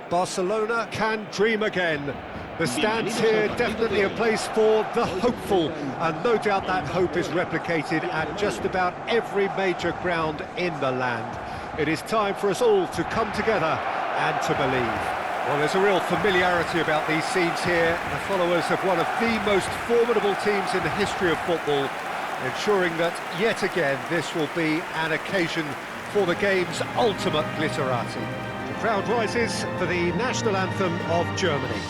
Barcelona can dream again. The stands here definitely a place for the hopeful, and no doubt that hope is replicated at just about every major ground in the land. It is time for us all to come together and to believe. Well, there's a real familiarity about these scenes here, the followers of one of the most formidable teams in the history of football, ensuring that yet again this will be an occasion for the game's ultimate glitterati. The crowd rises for the national anthem of Germany.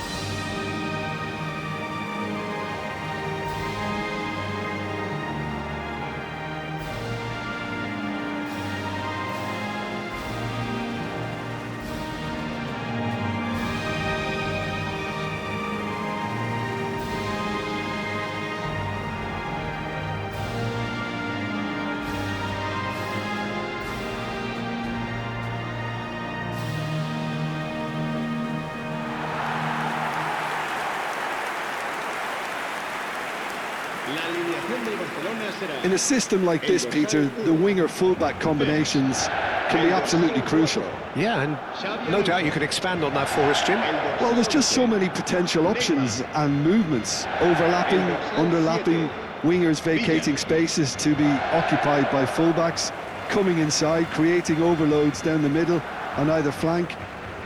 In a system like this, Peter, the winger-fullback combinations can be absolutely crucial. Yeah, and no doubt you could expand on that for us, Jim. Well, there's just so many potential options and movements, overlapping, underlapping, wingers vacating spaces to be occupied by fullbacks, coming inside, creating overloads down the middle on either flank.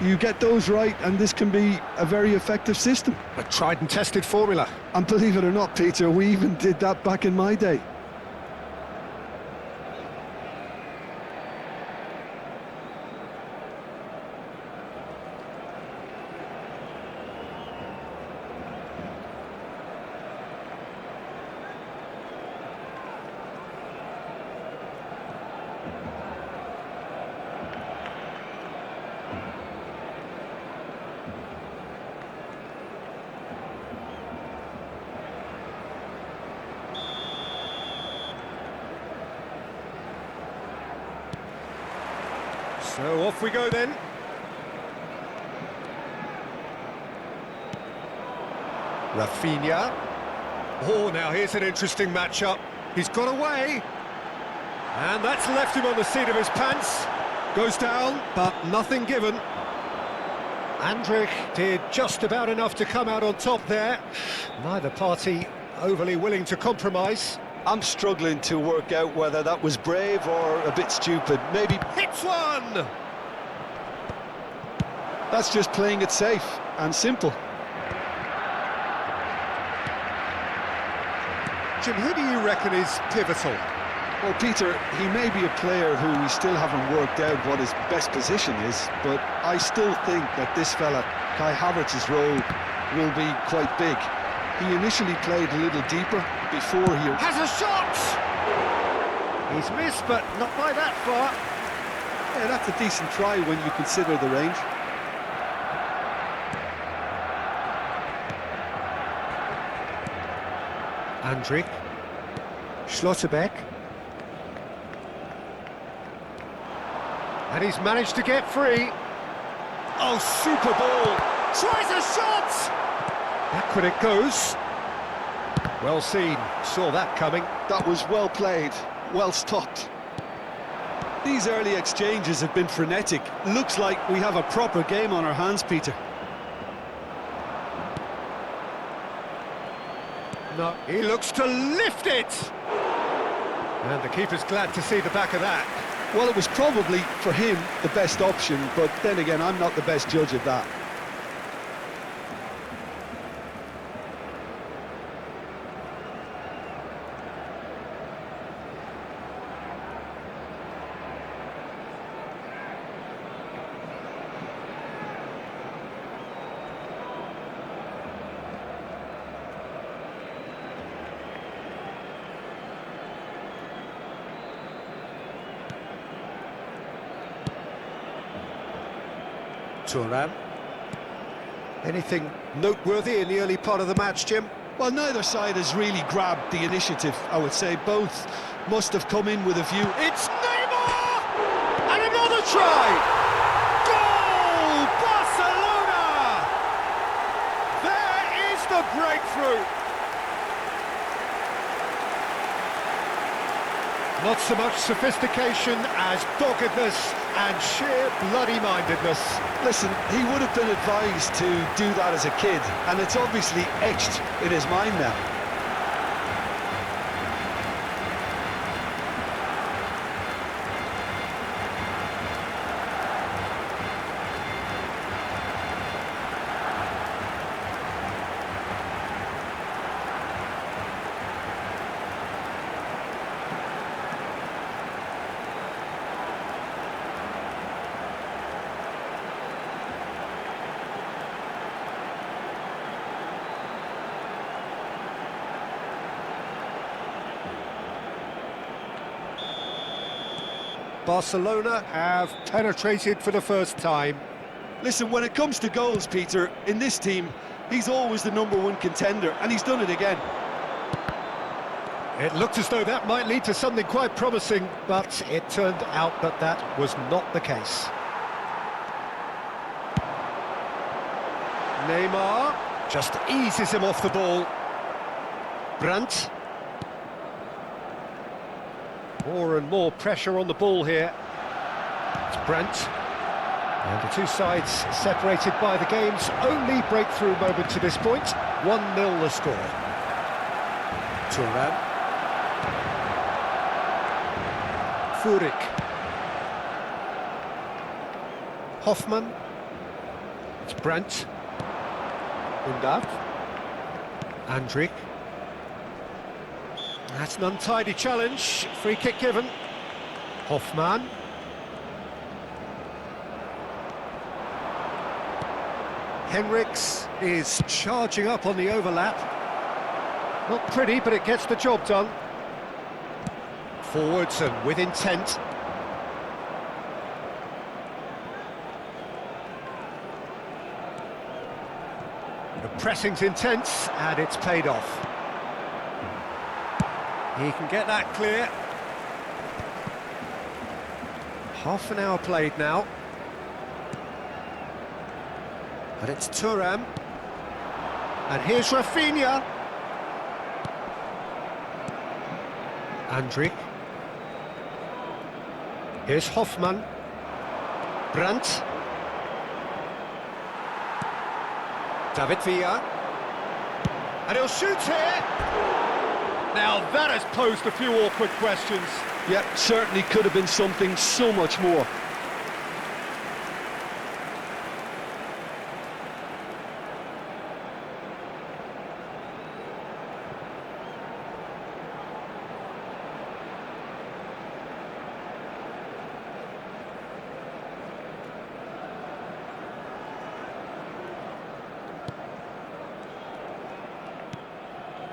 You get those right and this can be a very effective system. A tried and tested formula. And believe it or not, Peter, we even did that back in my day. So off we go then. Rafinha. Oh, now here's an interesting matchup. He's got away. And that's left him on the seat of his pants. Goes down, but nothing given. Andrich did just about enough to come out on top there. Neither party overly willing to compromise. I'm struggling to work out whether that was brave or a bit stupid. Maybe hits one! That's just playing it safe and simple. Jim, who do you reckon is pivotal? Well, Peter, he may be a player who we still haven't worked out what his best position is, but I still think that this fella, Kai Havertz's role, will be quite big. He initially played a little deeper before he... has a shot! He's missed, but not by that far. Yeah, that's a decent try when you consider the range. Andrich. Schlotterbeck. And he's managed to get free. Oh, super ball! Tries a shot! Back when it goes. Well seen, saw that coming. That was well played, well stopped. These early exchanges have been frenetic. Looks like we have a proper game on our hands, Peter. No, he looks to lift it! And the keeper's glad to see the back of that. Well, it was probably, for him, the best option, but then again, I'm not the best judge of that. Turan. Anything noteworthy in the early part of the match, Jim? Well, neither side has really grabbed the initiative, I would say. Both must have come in with a view. It's Neymar! And another try! Goal! Barcelona! There is the breakthrough! Not so much sophistication as doggedness and sheer bloody-mindedness. Listen, he would have been advised to do that as a kid, and it's obviously etched in his mind now. Barcelona have penetrated for the first time. Listen, when it comes to goals, Peter, in this team, he's always the #1 contender, and he's done it again. It looked as though that might lead to something quite promising, but it turned out that that was not the case. Neymar just eases him off the ball. Brandt. More and more pressure on the ball here. It's Brent. And the two sides separated by the game's only breakthrough moment to this point. 1-0 the score. Thuram. Furyk. Hoffmann. It's Brent. Undav. Andrik. That's an untidy challenge. Free kick given. Hoffmann. Henriks is charging up on the overlap. Not pretty, but it gets the job done. Forwards and with intent. The pressing's intense, and it's paid off. He can get that clear. Half an hour played now. But it's Thuram. And here's Rafinha. Andrik. Here's Hoffmann. Brandt. David Villa. And he'll shoot here. Now that has posed a few awkward questions. Yep, certainly could have been something so much more.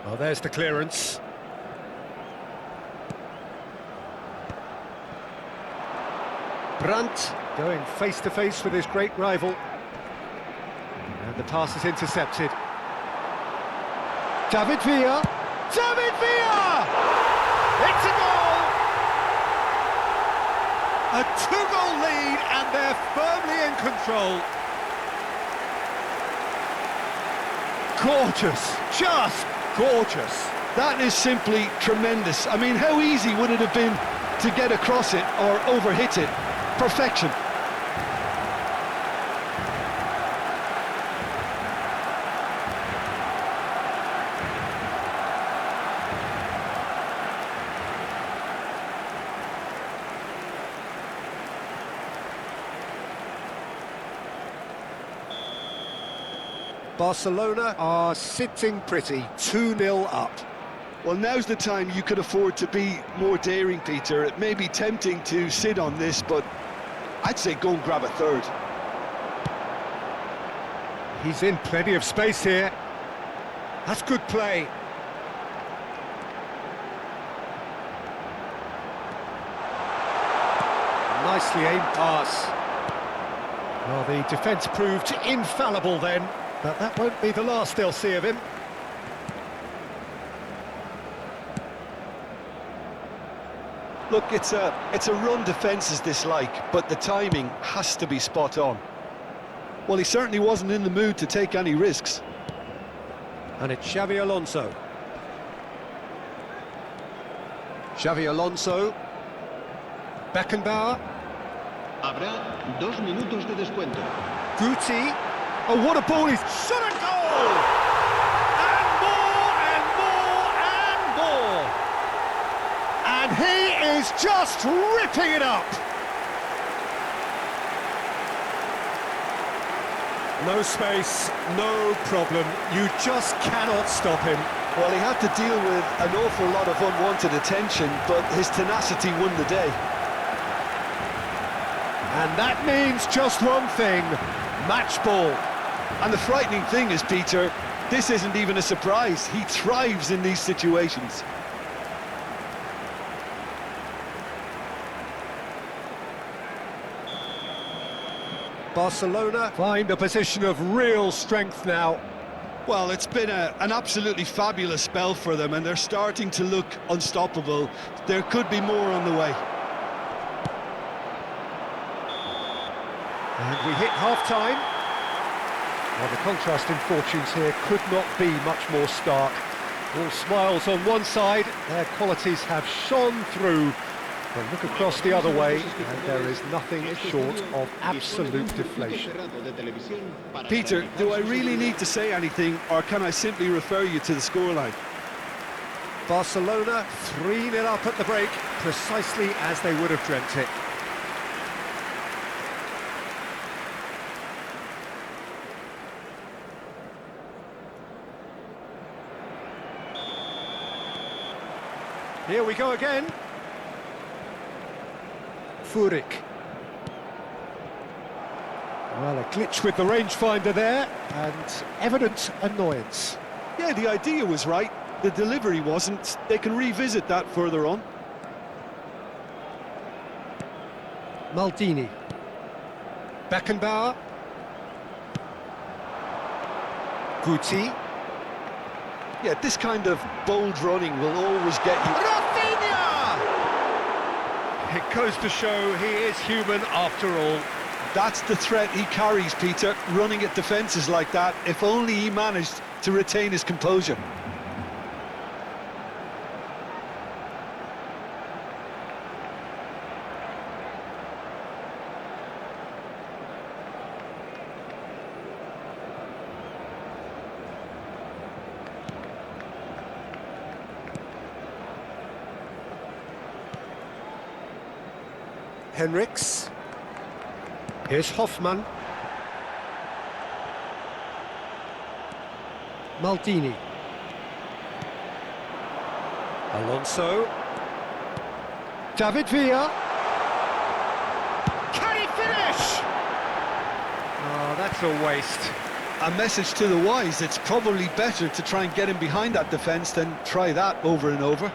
Well, there's the clearance. Brandt going face-to-face with his great rival. And the pass is intercepted. David Villa! David Villa! It's a goal! A two-goal lead, and they're firmly in control. Gorgeous, just gorgeous. That is simply tremendous. I mean, how easy would it have been to get across it or overhit it? Perfection. Barcelona are sitting pretty, 2-0 up. Well, now's the time you could afford to be more daring, Peter. It may be tempting to sit on this, but I'd say go and grab a third. He's in plenty of space here. That's good play. Nicely aimed pass. Well, the defence proved infallible then, but that won't be the last they'll see of him. Look, it's a run defence is dislike, but the timing has to be spot on. Well, he certainly wasn't in the mood to take any risks. And it's Xavi Alonso. Xavi Alonso. Beckenbauer. Habrá 2 minutos de descuento. Guti. Oh, what a ball! He's shot a goal! And more, and more, and more! And he is just ripping it up! No space, no problem. You just cannot stop him. Well, he had to deal with an awful lot of unwanted attention, but his tenacity won the day. And that means just one thing, match ball. And the frightening thing is, Peter, this isn't even a surprise. He thrives in these situations. Barcelona find a position of real strength now. Well, it's been an absolutely fabulous spell for them, and they're starting to look unstoppable. There could be more on the way. And we hit half-time. Well, the contrast in fortunes here could not be much more stark. All smiles on one side, their qualities have shone through Well, look across the other way, and there is nothing short of absolute deflation. Peter, do I really need to say anything, or can I simply refer you to the scoreline? Barcelona 3-0 up at the break, precisely as they would have dreamt it. Here we go again. Furyk. Well, a glitch with the rangefinder there, and evident annoyance. Yeah, the idea was right. The delivery wasn't. They can revisit that further on. Maldini. Beckenbauer. Guti. Yeah, this kind of bold running will always get you. Rafinha! It goes to show he is human after all. That's the threat he carries, Peter, running at defences like that, if only he managed to retain his composure. Henriks. Here's Hoffmann. Maldini. Alonso. David Villa. Can he finish? Oh, that's a waste. A message to the wise, it's probably better to try and get him behind that defence than try that over and over.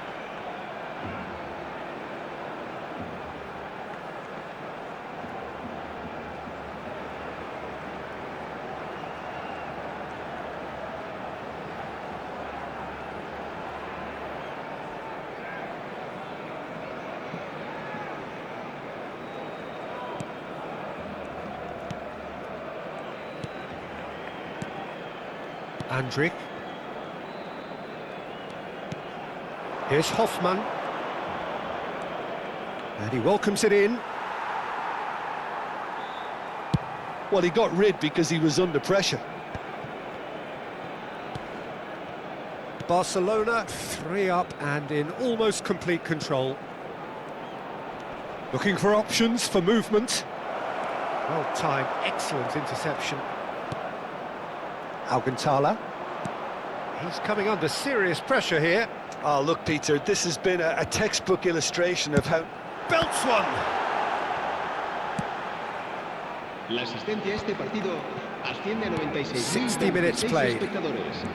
Andrik. Here's Hoffmann. And he welcomes it in. Well, he got rid because he was under pressure. Barcelona 3 up and in almost complete control. Looking for options for movement. Well timed, excellent interception. Alcantara. He's coming under serious pressure here. Oh, look, Peter, this has been a textbook illustration of how... Belts one! La asistencia a este partido asciende a 96.000 60 minutes played. espectadores.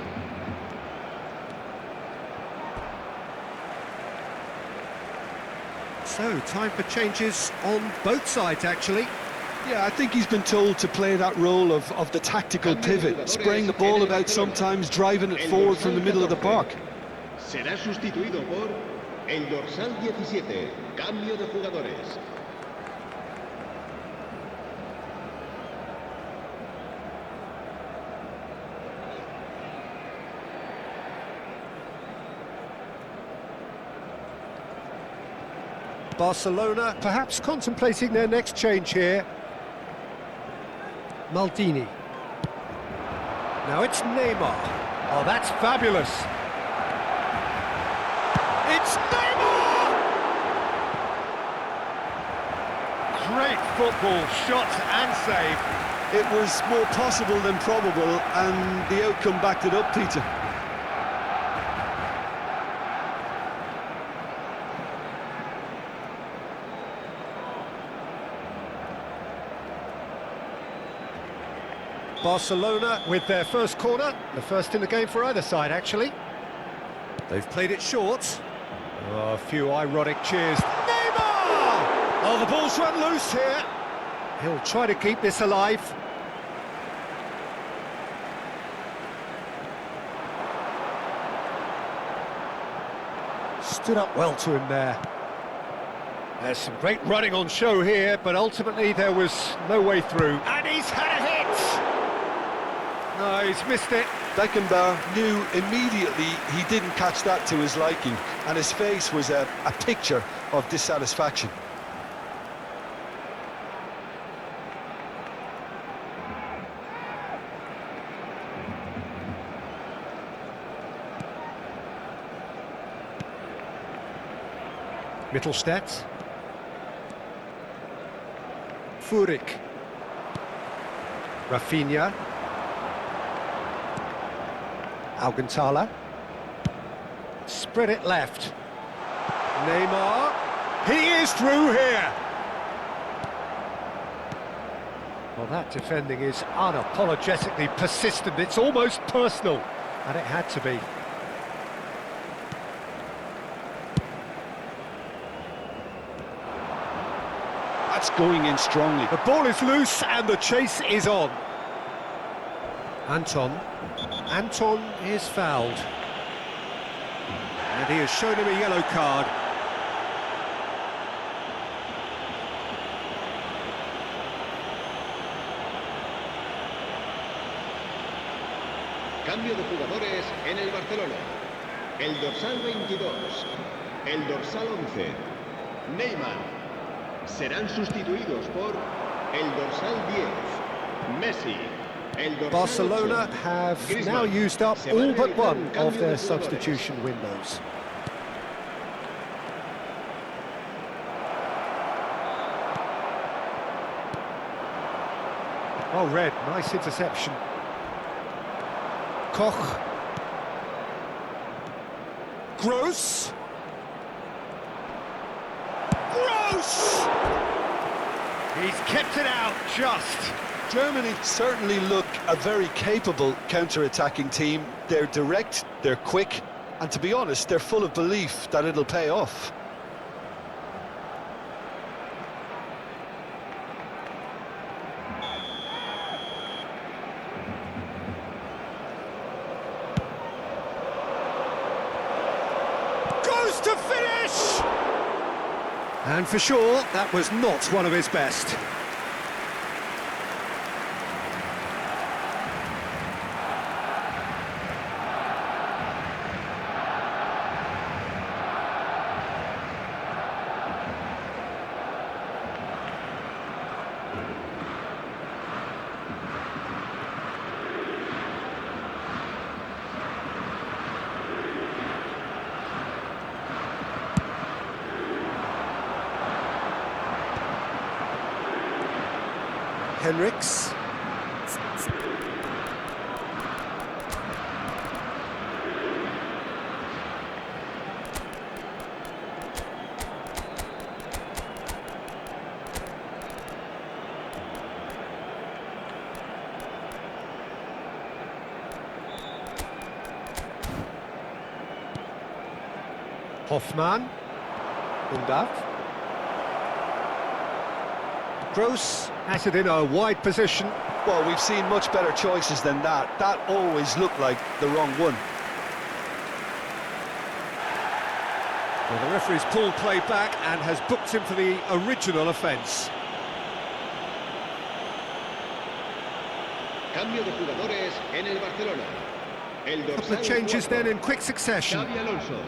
So, time for changes on both sides, actually. Yeah, I think he's been told to play that role of the tactical pivot, spraying the ball about sometimes, driving it forward from the middle of the park. Será sustituido por el dorsal 17. Cambio de jugadores. Barcelona perhaps contemplating their next change here. Maldini. Now it's Neymar. Oh, that's fabulous. It's Neymar! Great football, shot and save. It was more possible than probable, and the outcome backed it up, Peter. Barcelona with their first corner, the first in the game for either side, actually. They've played it short. Oh, a few ironic cheers. Neymar! Oh, the ball's run loose here. He'll try to keep this alive. Stood up well to him there. There's some great running on show here, but ultimately there was no way through. And he's had a hit! No, he's missed it. Beckenbauer knew immediately he didn't catch that to his liking, and his face was a picture of dissatisfaction. Mittelstädt. Furyk. Rafinha. Alcantara. Spread it left. Neymar. He is through here. Well, that defending is unapologetically persistent. It's almost personal, and it had to be. That's going in strongly. The ball is loose and the chase is on. Anton is fouled. And he has shown him a yellow card. Cambio de jugadores en el Barcelona. El dorsal 22, el dorsal 11, Neymar. Serán sustituidos por el dorsal 10, Messi. El dorsal Barcelona 8, have Griezmann. now used up Se va a all but realizar one un cambio of their de jugadores. substitution windows. Oh, Red, nice interception. Koch. Gross. Gross! He's kept it out, just. Germany certainly look a very capable counter-attacking team. They're direct, they're quick, and to be honest, they're full of belief that it'll pay off. Goes to finish! And for sure, that was not one of his best. Henriks. Hoffmann. Undav. Gross has it in a wide position. Well, we've seen much better choices than that. That always looked like the wrong one. Well, the referee's pulled play back and has booked him for the original offence. Cambio de jugadores en el Barcelona. El Couple dorsal of changes 4, then in quick succession. Xavi Alonso.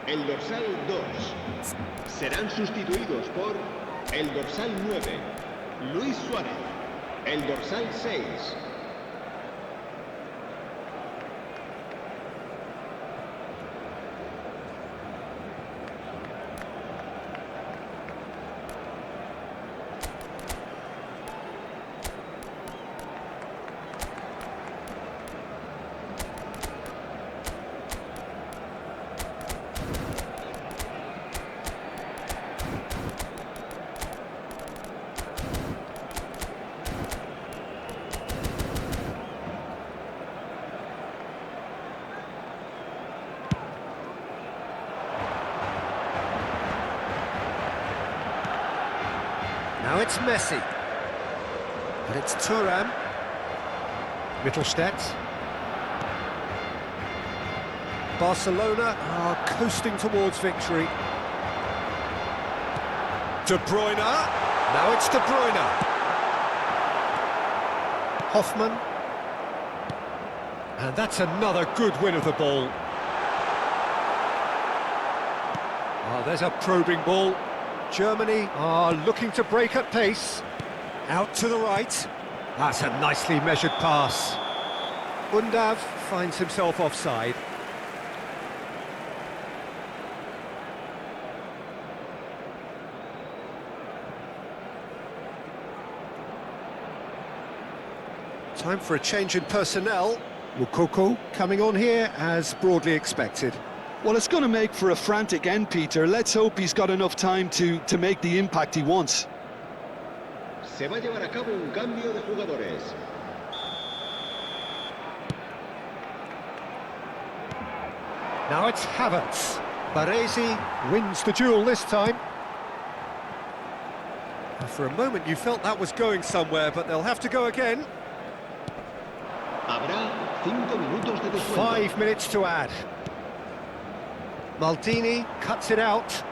El dorsal 2 serán sustituidos por el dorsal 9, Luis Suárez. El dorsal 6. Now it's Messi. And it's Thuram. Mittelstädt. Barcelona are coasting towards victory. De Bruyne. Now it's De Bruyne. Hoffmann. And that's another good win of the ball. Oh, there's a probing ball. Germany are looking to break at pace. Out to the right. That's a nicely measured pass. Undav finds himself offside. Time for a change in personnel. Mukoko coming on here as broadly expected. Well, it's going to make for a frantic end, Peter. Let's hope he's got enough time to make the impact he wants. Se va a llevar a cabo un cambio de jugadores. Now it's Havertz. Baresi wins the duel this time. And for a moment you felt that was going somewhere, but they'll have to go again. Habrá 5 minutos de descuento. 5 minutes to add. Maldini cuts it out.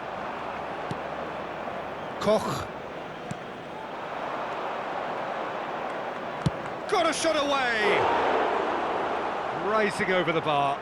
Koch. Got a shot away! Rising over the bar.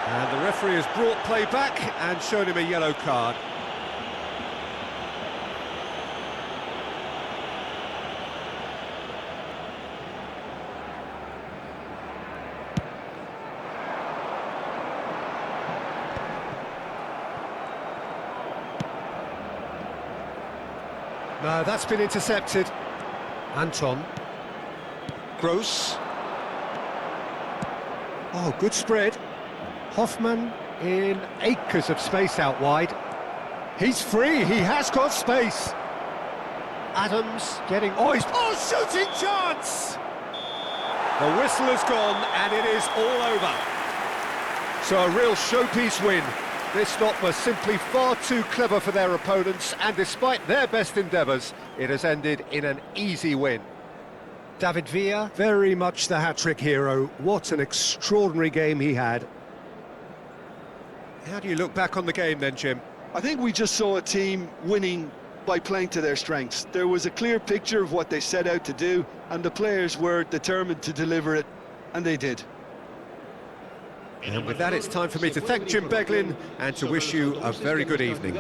And the referee has brought play back and shown him a yellow card. No, that's been intercepted. Anton. Gross. Oh, good spread. Hoffman in acres of space out wide. He's free, he has got space. Adams getting... Oh, shooting chance! The whistle has gone and it is all over. So a real showpiece win. This lot was simply far too clever for their opponents, and despite their best endeavours, it has ended in an easy win. David Villa, very much the hat-trick hero. What an extraordinary game he had. How do you look back on the game then, Jim? I think we just saw a team winning by playing to their strengths. There was a clear picture of what they set out to do, and the players were determined to deliver it, and they did. And with that, it's time for me to thank Jim Beglin and to wish you a very good evening.